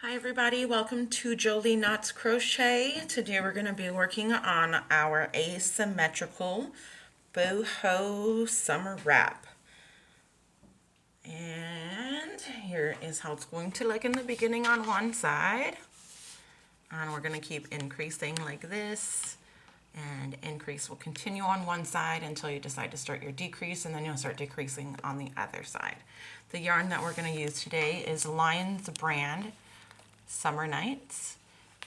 Hi everybody, welcome to Jolie Knots Crochet. Today we're going to be working on our asymmetrical boho summer wrap. And here is how it's going to look in the beginning on one side. And we're going to keep increasing like this. And increase will continue on one side until you decide to start your decrease, and then you'll start decreasing on the other side. The yarn that we're going to use today is Lion's brand Summer Nights.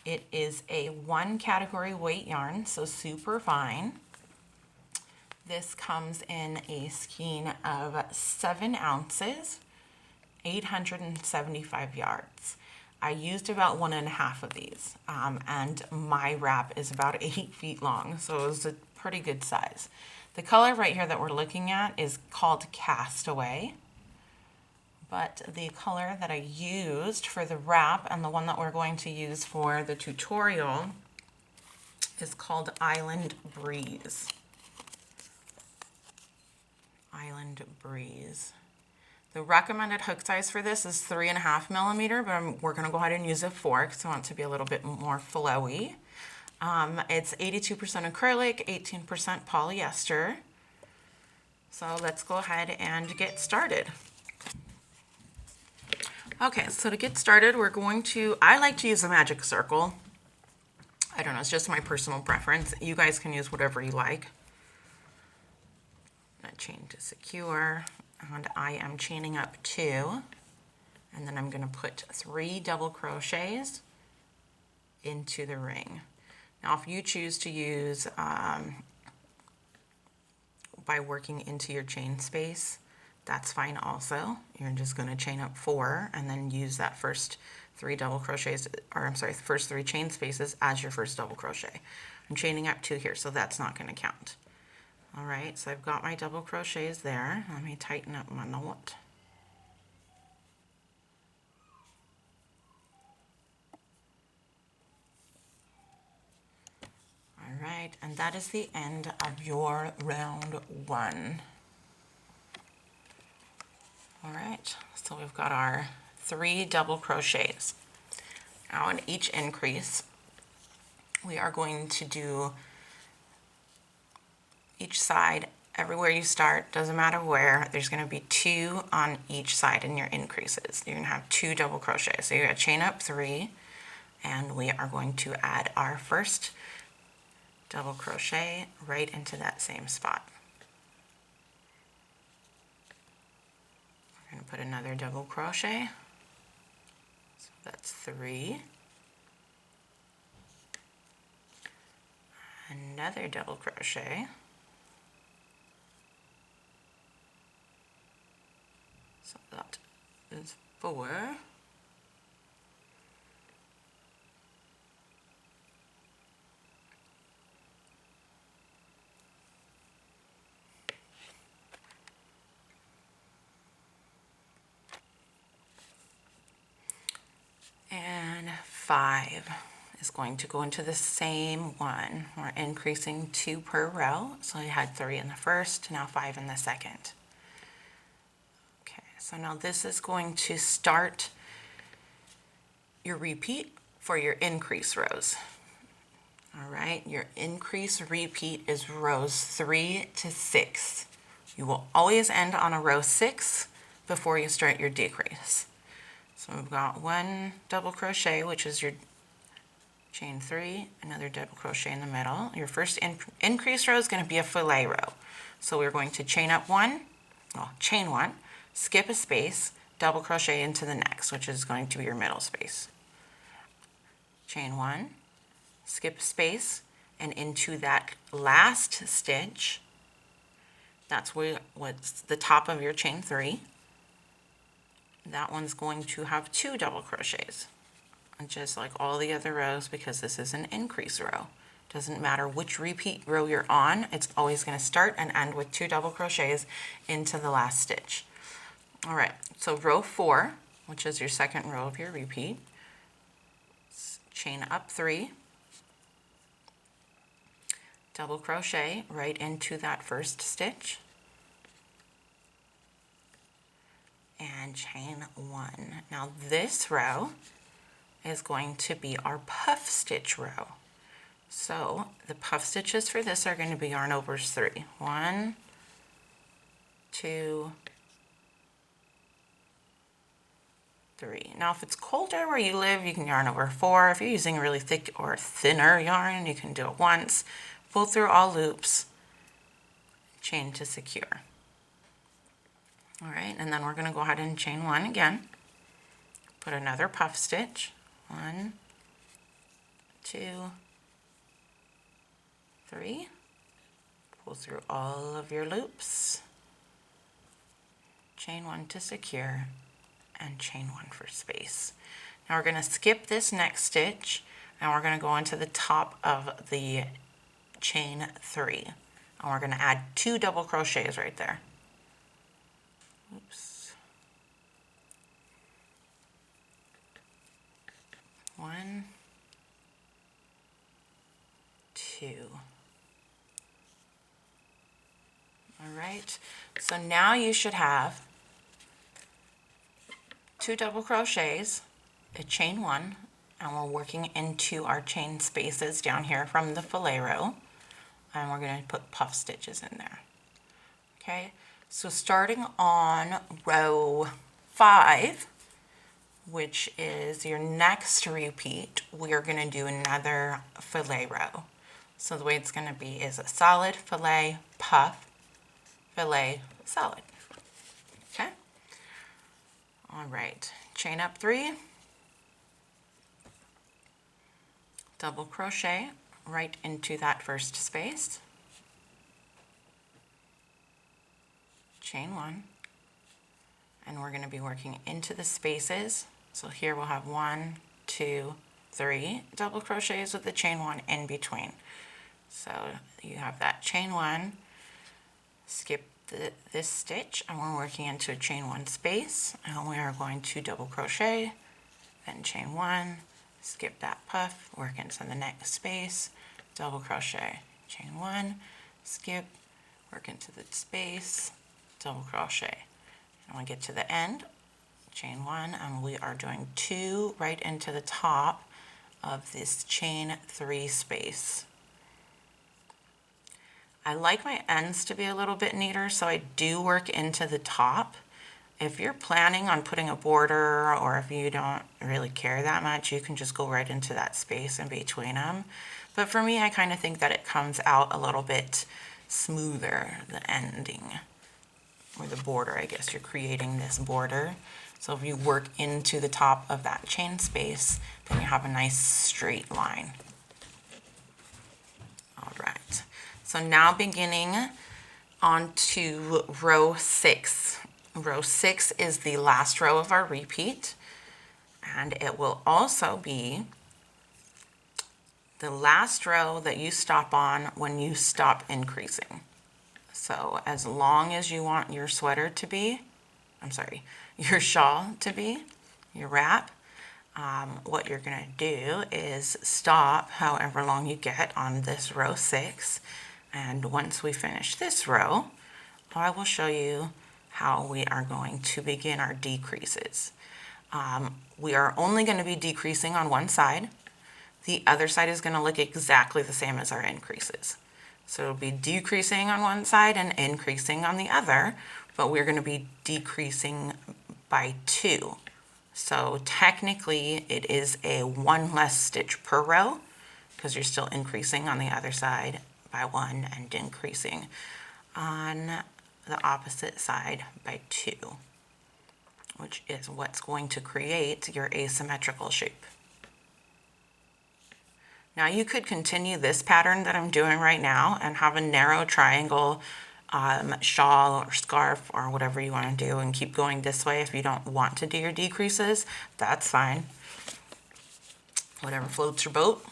It is a 1 category weight yarn, so super fine. This comes in a skein of 7 ounces, 875 yards. I used about 1.5 of these, and my wrap is about 8 feet long, so it was a pretty good size. The color right here that we're looking at is called Castaway. But the color that I used for the wrap and the one that we're going to use for the tutorial is called Island Breeze. Island Breeze. The recommended hook size for this is 3.5 millimeter, but we're going to go ahead and use a 4 because I want it to be a little bit more flowy. It's 82% acrylic, 18% polyester. So let's go ahead and get started. Okay, so to get started, I like to use a magic circle. I don't know, it's just my personal preference. You guys can use whatever you like. I'm going to chain to secure, and I am chaining up 2, and then I'm going to put 3 double crochets into the ring. Now, if you choose to use, by working into your chain space, that's fine also. You're just going to chain up 4 and then use that first 3 double crochets, or I'm sorry, the first 3 chain spaces as your first double crochet. I'm chaining up 2 here, so that's not going to count. All right, so I've got my double crochets there. Let me tighten up my knot. All right, and that is the end of your round 1. All right, so we've got our 3 double crochets. Now in each increase, we are going to do each side, everywhere you start, doesn't matter where, there's going to be 2 on each side in your increases. You're going to have 2 double crochets. So you're going to chain up 3, and we are going to add our first double crochet right into that same spot. We're going to put another double crochet. So that's 3. Another double crochet. So that is 4. And 5 is going to go into the same one. We're increasing 2 per row. So I had 3 in the first, now 5 in the second. Okay, so now this is going to start your repeat for your increase rows. All right, your increase repeat is rows 3 to 6. You will always end on a row 6 before you start your decrease. So we've got 1 double crochet, which is your chain 3, another double crochet in the middle. Your first increase row is going to be a fillet row. So we're going to chain 1, skip a space, double crochet into the next, which is going to be your middle space. Chain 1, skip a space, and into that last stitch, that's what's the top of your chain 3. That one's going to have 2 double crochets, and just like all the other rows, because this is an increase row. Doesn't matter which repeat row you're on, it's always going to start and end with 2 double crochets into the last stitch. All right, so row 4, which is your second row of your repeat, chain up 3, double crochet right into that first stitch, and chain 1. Now this row is going to be our puff stitch row. So the puff stitches for this are going to be yarn overs 3. 1, 2, 3. Now if it's colder where you live, you can yarn over 4. If you're using really thick or thinner yarn, you can do it once. Pull through all loops, chain to secure. All right, and then we're going to go ahead and chain 1 again. Put another puff stitch. 1, 2, 3. Pull through all of your loops. Chain 1 to secure, and chain 1 for space. Now we're going to skip this next stitch, and we're going to go into the top of the chain 3, and we're going to add 2 double crochets right there. Oops. 1, 2. All right, so now you should have 2 double crochets, a chain 1, and we're working into our chain spaces down here from the fillet row, and we're going to put puff stitches in there. Okay, so starting on row 5, which is your next repeat, we are going to do another fillet row. So the way it's going to be is a solid, fillet, puff, fillet, solid. Okay. All right, chain up 3, double crochet right into that first space, chain 1, and we're going to be working into the spaces. So here we'll have 1, 2, 3 double crochets with the chain 1 in between. So you have that chain 1, skip this stitch, and we're working into a chain 1 space, and we are going to double crochet, then chain 1, skip that puff, work into the next space, double crochet, chain 1, skip, work into the space, double crochet, and we get to the end, chain 1, and we are doing 2 right into the top of this chain 3 space. I like my ends to be a little bit neater, so I do work into the top. If you're planning on putting a border, or if you don't really care that much, you can just go right into that space in between them. But for me, I kind of think that it comes out a little bit smoother, the ending, or the border, I guess. You're creating this border. So if you work into the top of that chain space, then you have a nice straight line. All right. So now beginning on to row 6. Row 6 is the last row of our repeat, and it will also be the last row that you stop on when you stop increasing. So as long as you want your sweater to be, your shawl to be, your wrap, what you're going to do is stop however long you get on this row 6. And once we finish this row, I will show you how we are going to begin our decreases. We are only going to be decreasing on one side. The other side is going to look exactly the same as our increases. So it'll be decreasing on one side and increasing on the other, but we're going to be decreasing by 2. So technically it is a 1 less stitch per row, because you're still increasing on the other side by 1 and increasing on the opposite side by 2, which is what's going to create your asymmetrical shape. Now you could continue this pattern that I'm doing right now and have a narrow triangle shawl or scarf or whatever you want to do, and keep going this way. If you don't want to do your decreases, that's fine. Whatever floats your boat.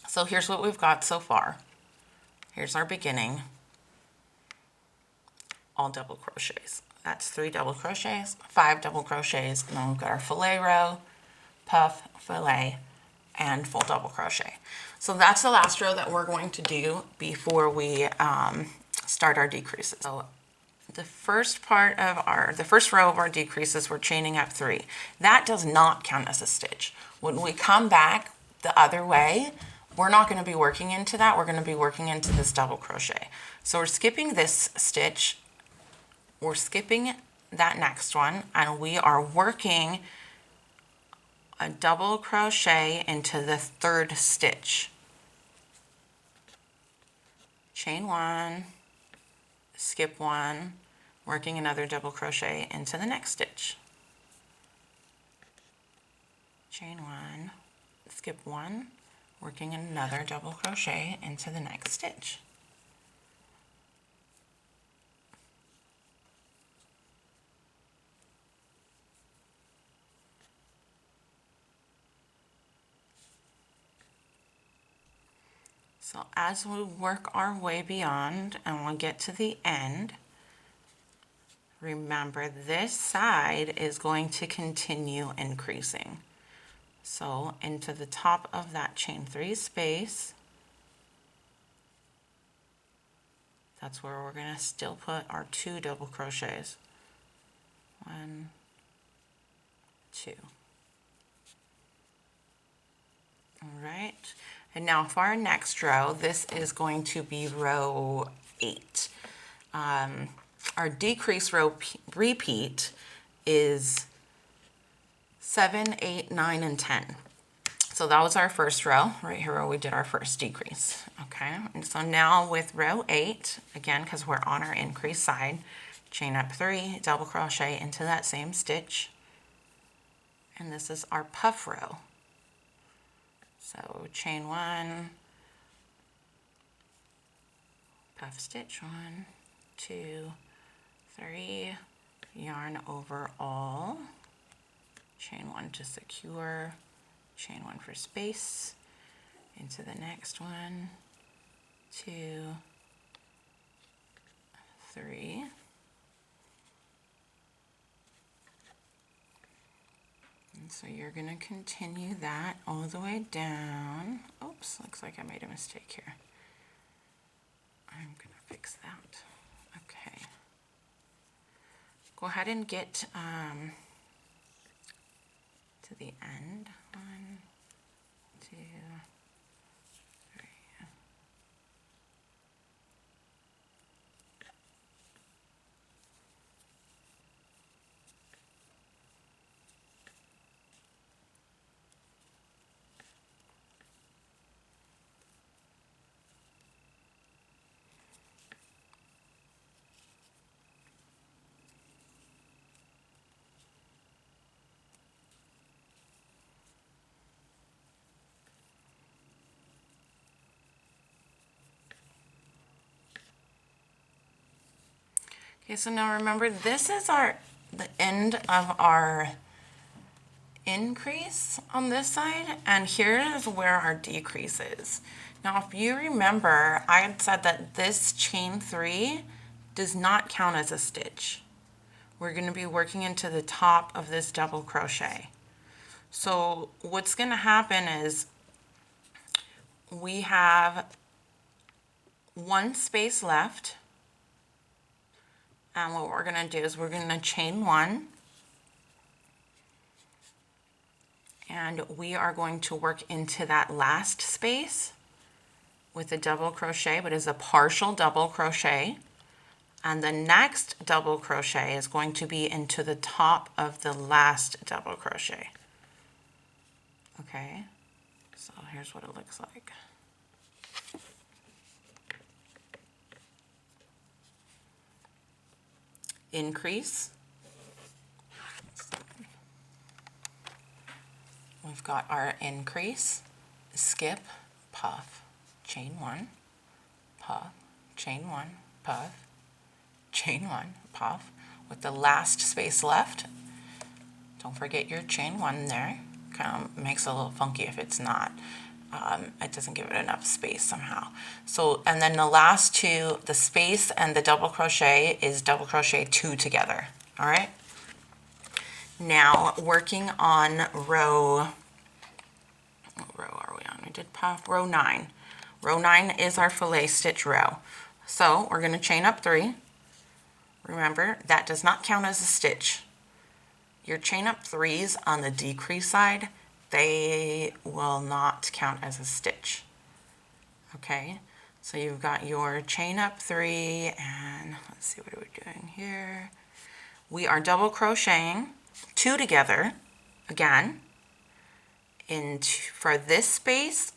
So here's what we've got so far. Here's our beginning. All double crochets. That's 3 double crochets, 5 double crochets, and then we've got our fillet row, puff, fillet, and full double crochet. So that's the last row that we're going to do before we start our decreases. So the first part of the first row of our decreases, we're chaining up 3. That does not count as a stitch. When we come back the other way, we're not going to be working into that. We're going to be working into this double crochet. So we're skipping this stitch, we're skipping that next one, and we are working a double crochet into the 3rd stitch. Chain 1, skip 1, working another double crochet into the next stitch. Chain 1, skip 1, working another double crochet into the next stitch. So as we work our way beyond and we'll get to the end, remember this side is going to continue increasing. So into the top of that chain 3 space, that's where we're going to still put our 2 double crochets. 1, 2. All right. And now for our next row, this is going to be row 8. Our decrease row repeat is 7, 8, 9, and 10. So that was our first row, right here where we did our first decrease. Okay, and so now with row 8, again, because we're on our increase side, chain up 3, double crochet into that same stitch. And this is our puff row. So chain 1, puff stitch 1, 2, 3, yarn over all, chain 1 to secure, chain 1 for space, into the next one, 2, 3. And so you're going to continue that all the way down. Oops, looks like I made a mistake here. I'm going to fix that. Okay. Go ahead and get to the end. 1, 2, 3. Okay, so now remember, this is the end of our increase on this side, and here is where our decrease is. Now, if you remember, I had said that this chain 3 does not count as a stitch. We're going to be working into the top of this double crochet. So what's going to happen is we have 1 space left. And what we're going to do is we're going to chain 1, and we are going to work into that last space with a double crochet, but it's a partial double crochet. And the next double crochet is going to be into the top of the last double crochet. Okay, so here's what it looks like. Increase. We've got our increase, skip, puff, chain 1, puff, chain 1, puff, chain 1, puff, with the last space left. Don't forget your chain 1 there. Kind of makes it a little funky if it's not. It doesn't give it enough space somehow. So, and then the last 2, the space and the double crochet is double crochet 2 together. All right. Now working on what row are we on? We did puff, row 9. Row 9 is our fillet stitch row. So we're going to chain up 3, Remember, that does not count as a stitch. Your chain up 3s on the decrease side, they will not count as a stitch. Okay, so you've got your chain up 3, and let's see what we're doing here. We are double crocheting 2 together again for this space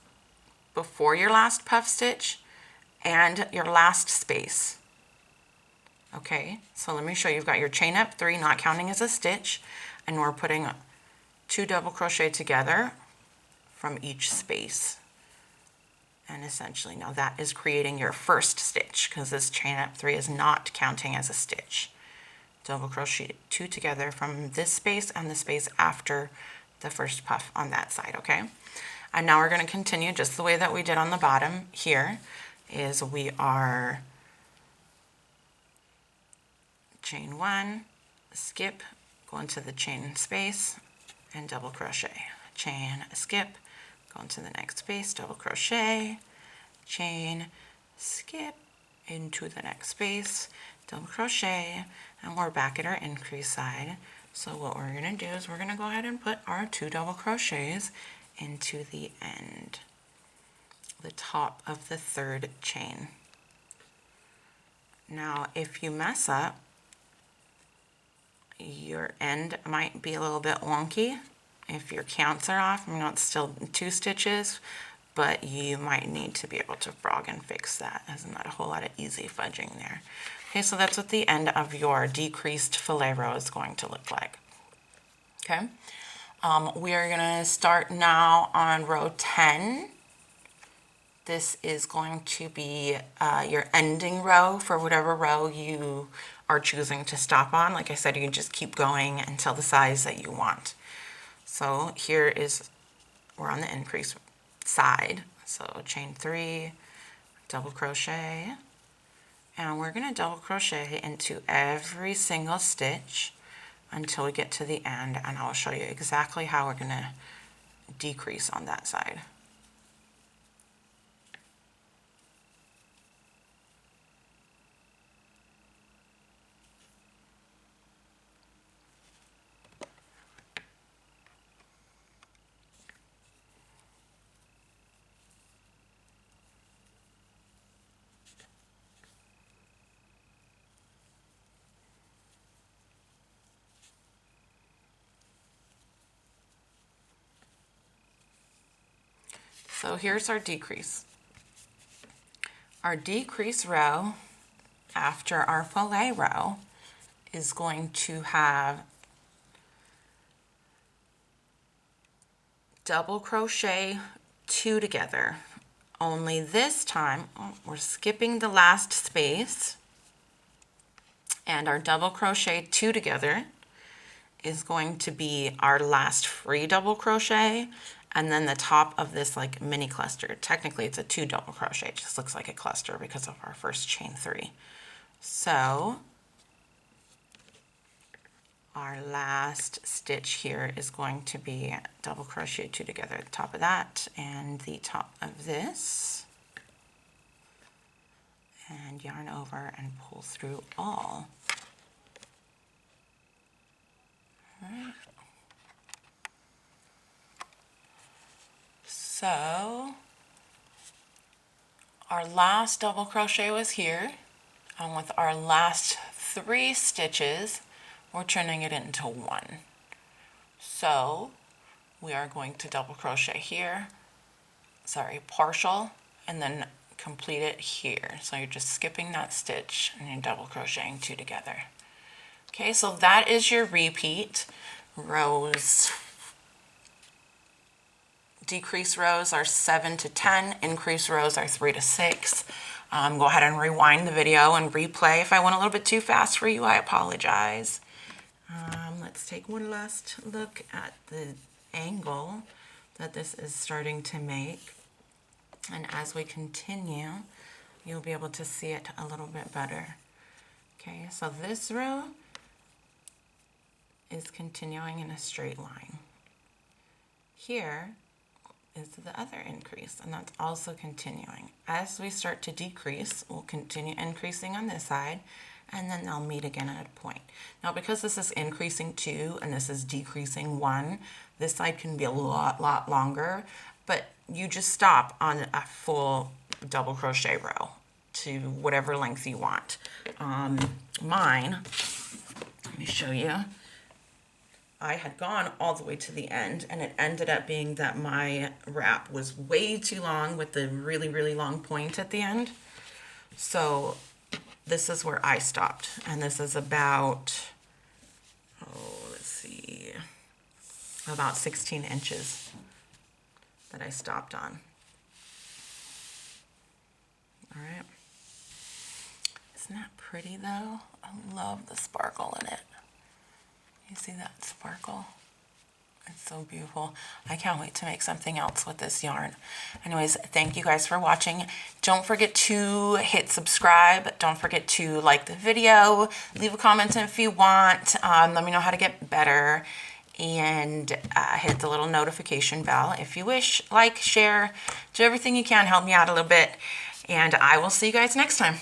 before your last puff stitch and your last space. Okay, so let me show you. You've got your chain up 3, not counting as a stitch, and we're putting 2 double crochet together from each space. And essentially now that is creating your first stitch, because this chain up 3 is not counting as a stitch. Double crochet 2 together from this space and the space after the first puff on that side, okay? And now we're going to continue just the way that we did on the bottom. Here is we are chain 1, skip, go into the chain space and double crochet, chain, skip, go into the next space, double crochet, chain, skip into the next space, double crochet, and we're back at our increase side. So what we're going to do is we're going to go ahead and put our 2 double crochets into the end, the top of the 3rd chain. Now if you mess up, your end might be a little bit wonky. If your counts are off, I know it's still 2 stitches, but you might need to be able to frog and fix that. There's not a whole lot of easy fudging there. Okay, so that's what the end of your decreased fillet row is going to look like. Okay, we are going to start now on row 10. This is going to be your ending row for whatever row you are choosing to stop on. Like I said, you can just keep going until the size that you want. So here is, we're on the increase side. So chain 3, double crochet, and we're going to double crochet into every single stitch until we get to the end, and I'll show you exactly how we're going to decrease on that side. So here's our decrease. Our decrease row after our fillet row is going to have double crochet 2 together. Only this time, we're skipping the last space, and our double crochet 2 together is going to be our last free double crochet, and then the top of this like mini cluster. Technically it's a 2 double crochet, it just looks like a cluster because of our first chain 3. So our last stitch here is going to be double crochet 2 together at the top of that and the top of this, and yarn over and pull through all. All right. So our last double crochet was here, and with our last 3 stitches we're turning it into 1. So we are going to double crochet here, partial, and then complete it here. So you're just skipping that stitch and you're double crocheting 2 together. Okay, so that is your repeat rows. Decrease rows are 7 to 10, increase rows are 3 to 6. Go ahead and rewind the video and replay. If I went a little bit too fast for you, I apologize. Let's take one last look at the angle that this is starting to make. And as we continue, you'll be able to see it a little bit better. Okay, so this row is continuing in a straight line. Here is the other increase, and that's also continuing. As we start to decrease, we'll continue increasing on this side, and then they'll meet again at a point. Now because this is increasing 2 and this is decreasing 1, this side can be a lot longer, but you just stop on a full double crochet row to whatever length you want. Mine, let me show you. I had gone all the way to the end, and it ended up being that my wrap was way too long with the really long point at the end. So this is where I stopped, and this is about, let's see, about 16 inches that I stopped on. All right. Isn't that pretty though? I love the sparkle in it. You see that sparkle? It's so beautiful. I can't wait to make something else with this yarn. Anyways, thank you guys for watching. Don't forget to hit subscribe. Don't forget to like the video. Leave a comment if you want. Let me know how to get better. And hit the little notification bell if you wish. Like, share, do everything you can. Help me out a little bit. And I will see you guys next time.